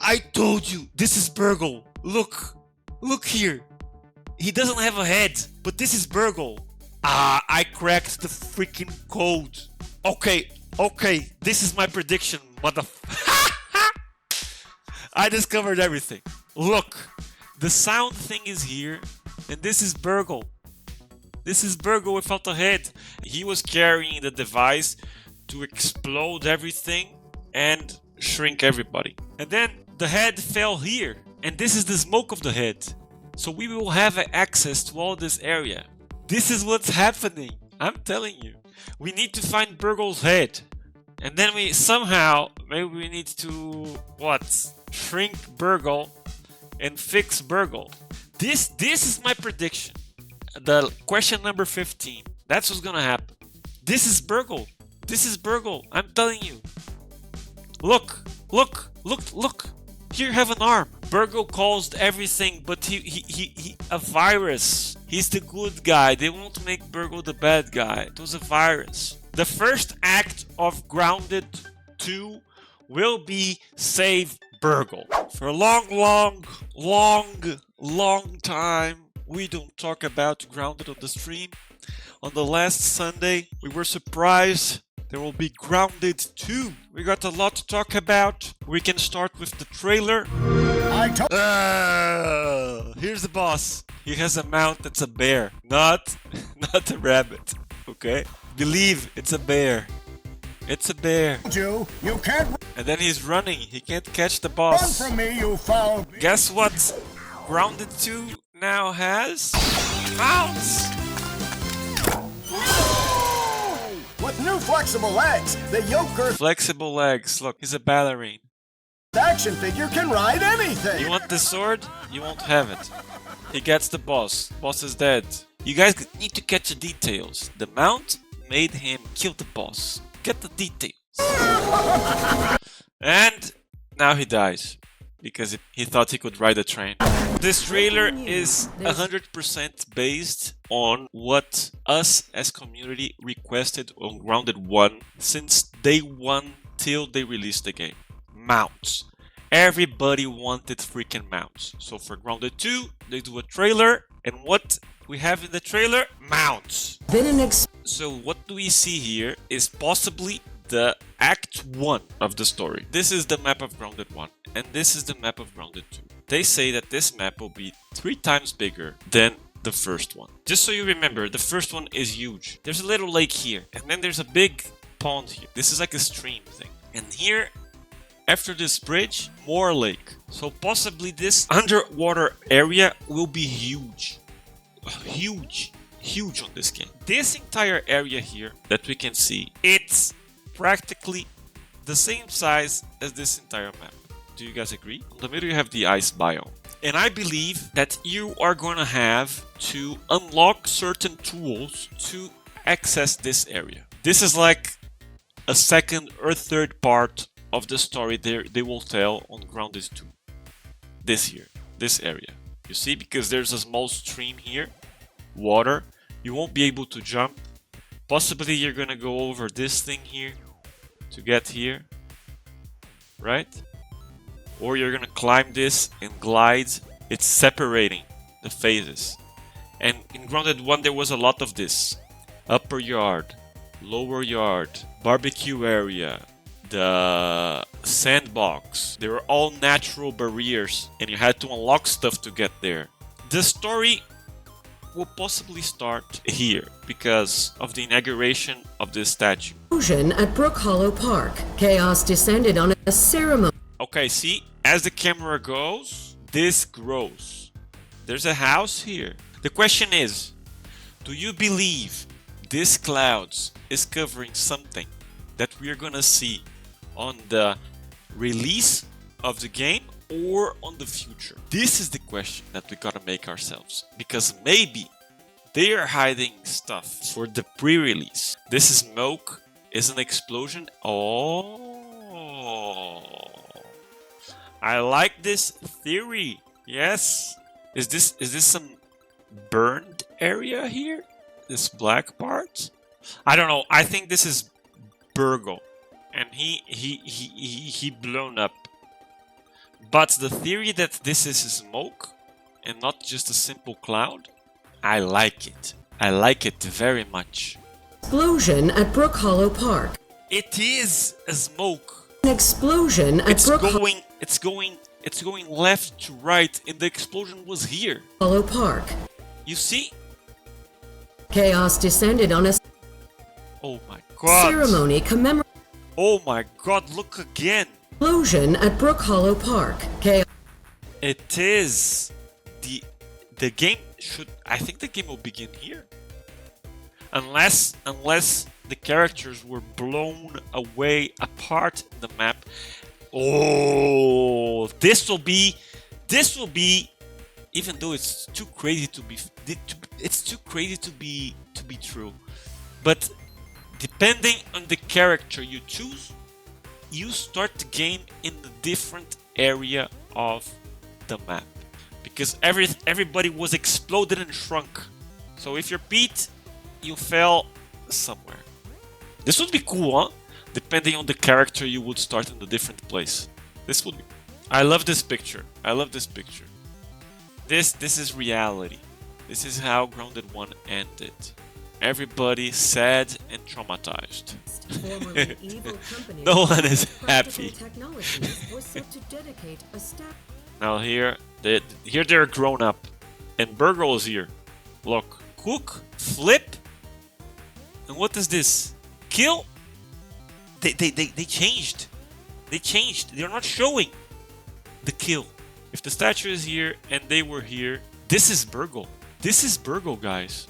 I told you, this is Burgle. Look here. He doesn't have a head, but this is Burgle. I cracked the freaking code. Okay, this is my prediction, I discovered everything. Look, the sound thing is here, and this is Burgle. This is Burgle without a head. He was carrying the device to explode everything and shrink everybody. And then the head fell here, and this is the smoke of the head. So we will have access to all this area. This is what's happening. I'm telling you. We need to find Burgle's head. And then we somehow, maybe we need to, shrink Burgle and fix Burgle. This is my prediction. The question number 15. That's what's gonna happen. This is Burgle. This is Burgle. I'm telling you. Look. Here, have an arm. Burgle caused everything, but he a virus. He's the good guy. They won't make Burgle the bad guy. It was a virus. The first act of Grounded 2 will be save Burgle. For a long time, we don't talk about Grounded on the stream. On the last Sunday, we were surprised. There will be Grounded 2. We got a lot to talk about. We can start with the trailer. Here's the boss. He has a mount that's a bear, not a rabbit. Okay? Believe it's a bear. It's a bear. You can't And then he's running. He can't catch the boss. run from me, you foul. Guess what? Grounded 2 now has mounts. With new flexible legs, the Yoker Flexible legs. Look, he's a ballerine. action figure can ride anything. You want the sword? You won't have it. He gets the boss. Boss is dead. You guys need to catch the details. The mount made him kill the boss. Get the details. And now he dies. Because he thought he could ride a train. This trailer is 100% based on what us as community requested on Grounded 1 since day 1 till they released the game. Mounts. Everybody wanted freaking mounts. So for Grounded 2, they do a trailer, and what we have in the trailer? Mounts. So what do we see here is possibly the Act 1 of the story. This is the map of Grounded 1, and this is the map of Grounded 2. They say that this map will be 3 times bigger than the first one. Just so you remember, the first one is huge. There's a little lake here, and then there's a big pond here. This is like a stream thing. And here, after this bridge, more lake. So possibly this underwater area will be huge. Huge on this game. This entire area here that we can see, it's practically the same size as this entire map. Do you guys agree? In the middle you have the ice biome. And I believe that you are going to have to unlock certain tools to access this area. This is like a second or third part of the story they will tell on Grounded 2. This area. You see, because there's a small stream here, water. You won't be able to jump. Possibly you're gonna go over this thing here to get here, right? Or you're gonna climb this and glide. It's separating the phases. And in Grounded 1 there was a lot of this. Upper yard, lower yard, barbecue area, the sandbox. They were all natural barriers and you had to unlock stuff to get there. The story will possibly start here because of the inauguration of this statue. At Brookhollow Park, chaos descended on a ceremony. Okay, see, as the camera goes, this grows. There's a house here. The question is, do you believe this clouds is covering something that we're gonna see on the release of the game or on the future? This is the question that we gotta make ourselves, because maybe they are hiding stuff for the pre-release. This smoke is an explosion. Oh, I like this theory. Yes. Is this some burned area here? This black part? I don't know. I think this is Burgle, and he blown up. But the theory that this is smoke and not just a simple cloud, I like it. I like it very much. Explosion at Brookhollow Park. It is a smoke. An explosion at Brookhollow It's going left to right, and the explosion was here. Park. You see? Chaos descended on a Oh my god. ceremony commemorating Oh my god, look again. explosion at Brookhollow Park. Chaos. It is the game should I think the game will begin here. Unless the characters were blown away apart in the map. Oh, this will be even though it's too crazy to be true. But depending on the character you choose, you start the game in a different area of the map. Because everybody was exploded and shrunk. So if you're Pete, you fell somewhere. This would be cool, huh? Depending on the character, you would start in a different place. This would be... I love this picture. I love this picture. This is reality. This is how Grounded 1 ended. Everybody sad and traumatized. Formerly evil company No one is Partisan happy. Technologies was set to dedicate a staff. Now here they're grown up. And Burgle is here. Look. Cook. Flip. And what is this? Kill? They changed. They changed. They're not showing the kill. If the statue is here and they were here, this is Burgle. This is Burgle, guys.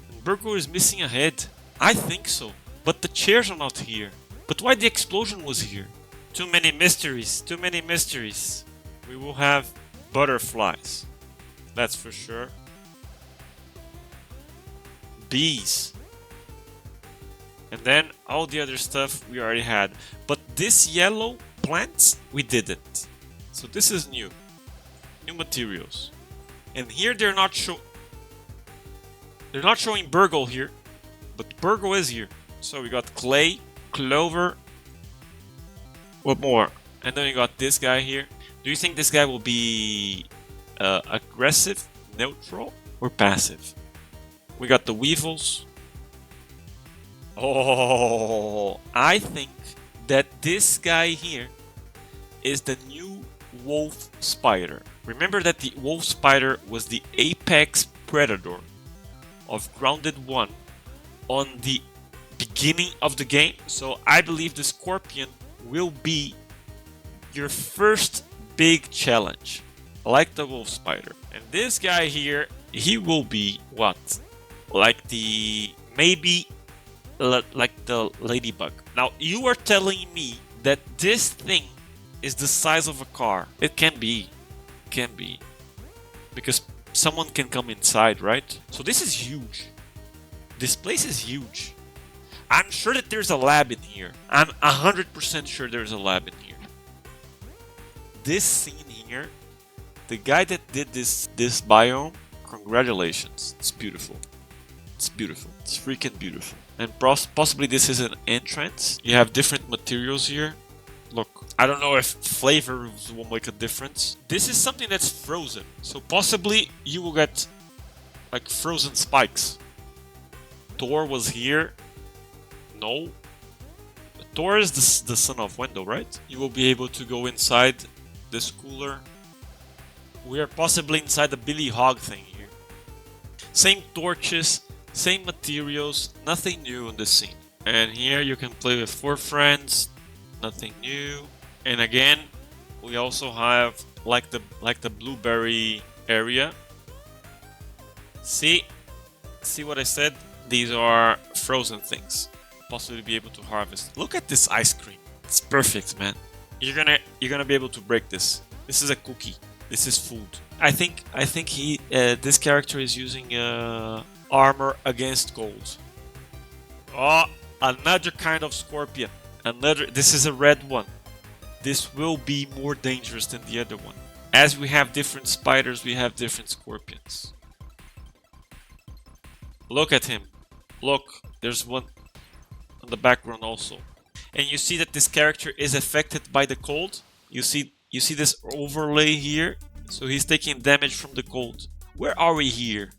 And Burgle is missing a head. I think so. But the chairs are not here. But why the explosion was here? Too many mysteries. Too many mysteries. We will have butterflies. That's for sure. Bees. And then all the other stuff we already had. But this yellow plants, we didn't. So this is new. New materials. And here they're not showing Burgle here. But Burgle is here. So we got clay, clover. What more? And then we got this guy here. Do you think this guy will be aggressive, neutral, or passive? We got the weevils. Oh, I think that this guy here is the new wolf spider. Remember that the wolf spider was the apex predator of Grounded 1 on the beginning of the game. So I believe the scorpion will be your first big challenge, like the wolf spider. And this guy here, he will be what? Like the like the ladybug. Now you are telling me that this thing is the size of a car. It can be. Because someone can come inside, right? So this is huge. This place is huge. I'm sure that there's a lab in here. I'm 100% sure there's a lab in here. This scene here, the guy that did this biome, congratulations. It's beautiful. It's beautiful. It's freaking beautiful. And possibly this is an entrance. You have different materials here. Look, I don't know if flavors will make a difference. This is something that's frozen. So possibly you will get like frozen spikes. Thor was here. No. Thor is the son of Wendell, right? You will be able to go inside this cooler. We are possibly inside the Billy Hog thing here. Same torches, same materials, nothing new in this scene. And here you can play with 4 friends, nothing new. And again, we also have like the blueberry area. See what I said? These are frozen things. Possibly be able to harvest. Look at this ice cream. It's perfect, man. You're gonna be able to break this. This is a cookie. This is food. I think this character is using armor against gold. Oh, another kind of scorpion. This is a red one. This will be more dangerous than the other one. As we have different spiders, we have different scorpions. Look at him. Look, there's one on the background also. And you see that this character is affected by the cold. You see You see this overlay here? So he's taking damage from the cold. Where are we here?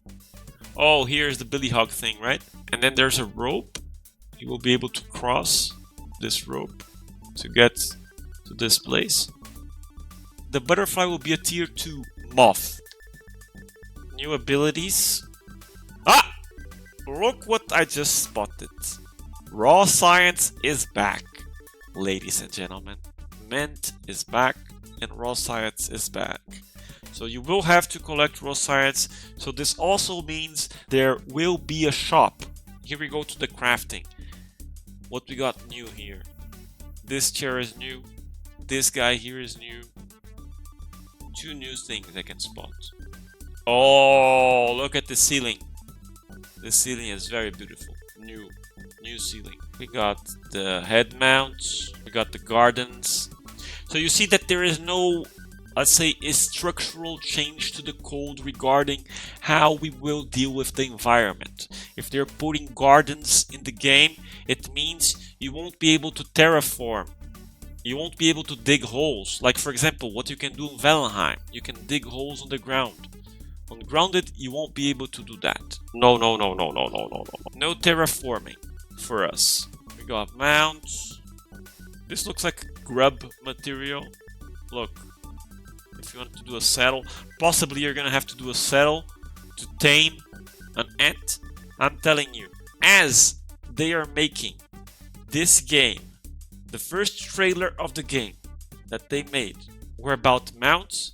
Oh, here's the Billy Hog thing, right? And then there's a rope. You will be able to cross this rope to get to this place. The butterfly will be a tier 2 moth. New abilities. Ah! Look what I just spotted. Raw science is back, ladies and gentlemen. Mint is back and raw science is back. So you will have to collect raw science. So this also means there will be a shop. Here we go to the crafting. What we got new here? This chair is new. This guy here is new. 2 new things I can spot. Oh, look at the ceiling. The ceiling is very beautiful. New ceiling. We got the head mounts. We got the gardens. So you see that there is no, let's say, a structural change to the code regarding how we will deal with the environment. If they're putting gardens in the game, it means you won't be able to terraform. You won't be able to dig holes. Like, for example, what you can do in Valheim. You can dig holes on the ground. On Grounded, you won't be able to do that. No. No terraforming for us. We got mounts. This looks like grub material. Look. If you want to do a saddle, possibly you're gonna have to do a saddle to tame an ant. I'm telling you, as they are making this game, the first trailer of the game that they made were about mounts.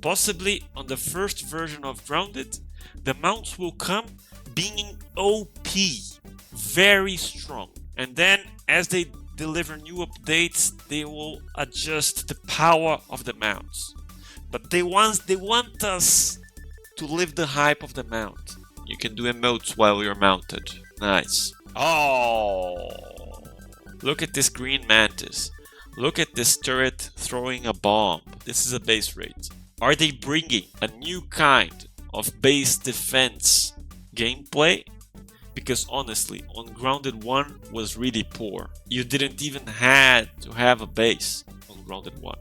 Possibly on the first version of Grounded, the mounts will come being OP, very strong. And then as they deliver new updates, they will adjust the power of the mounts. But they want us to live the hype of the mount. You can do emotes while you're mounted. Nice. Oh, look at this green mantis. Look at this turret throwing a bomb. This is a base raid. Are they bringing a new kind of base defense gameplay? Because honestly, on Grounded 1 was really poor. You didn't even have to have a base on Grounded 1.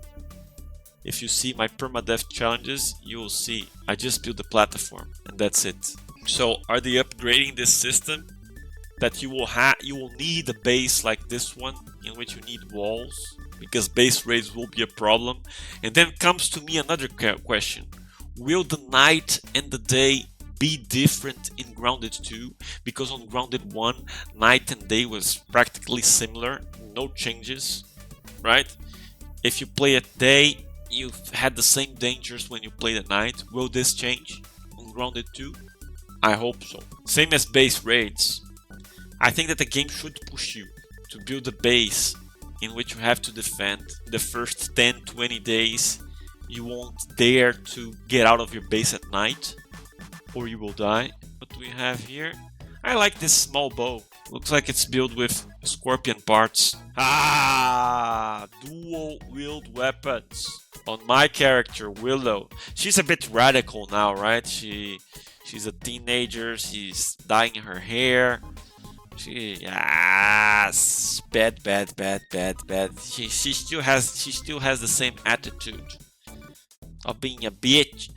If you see my permadeath challenges, you will see I just built a platform and that's it. So are they upgrading this system that you will need a base like this one in which you need walls? Because base raids will be a problem. And then comes to me another question. Will the night and the day be different in Grounded 2? Because on Grounded 1, night and day was practically similar. No changes, right? If you play at day, you've had the same dangers when you played at night. Will this change on Grounded 2? I hope so. Same as base raids. I think that the game should push you to build a base in which you have to defend the first 10-20 days. You won't dare to get out of your base at night or you will die. What do we have here? I like this small bow. Looks like it's built with scorpion parts. Ah, dual wield weapons. On my character, Willow. She's a bit radical now, right? She's a teenager. She's dyeing her hair. Yes, bad. She still has the same attitude of being a bitch.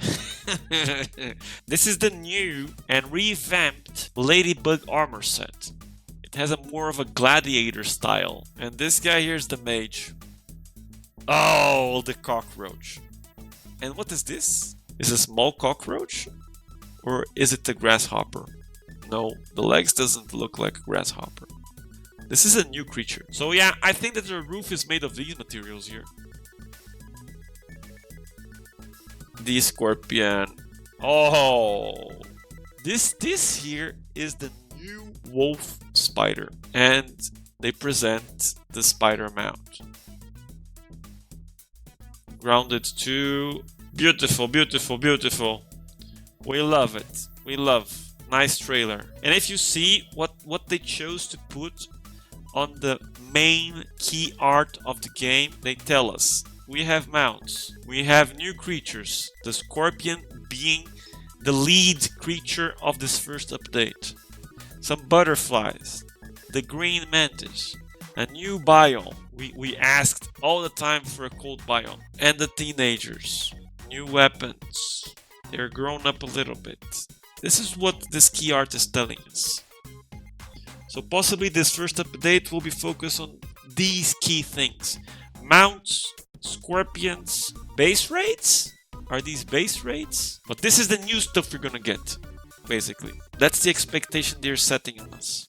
This is the new and revamped Ladybug armor set. It has a more of a gladiator style, and this guy here is the mage. Oh, the cockroach. And what is this? Is a small cockroach, or is it the grasshopper? No, the legs doesn't look like a grasshopper. This is a new creature. So yeah, I think that the roof is made of these materials here. The scorpion. Oh, this here is the new wolf spider, and they present the spider mount. Grounded 2. Beautiful. We love it. We love. Nice trailer. And if you see what they chose to put on the main key art of the game, they tell us we have mounts, we have new creatures, the scorpion being the lead creature of this first update, some butterflies, the green mantis, A new biome. We asked all the time for a cold biome. And the teenagers. New weapons. They're grown up a little bit. This is what this key art is telling us. So possibly this first update will be focused on these key things. Mounts, scorpions, base rates? Are these base rates? But this is the new stuff we're gonna get, basically. That's the expectation they're setting on us.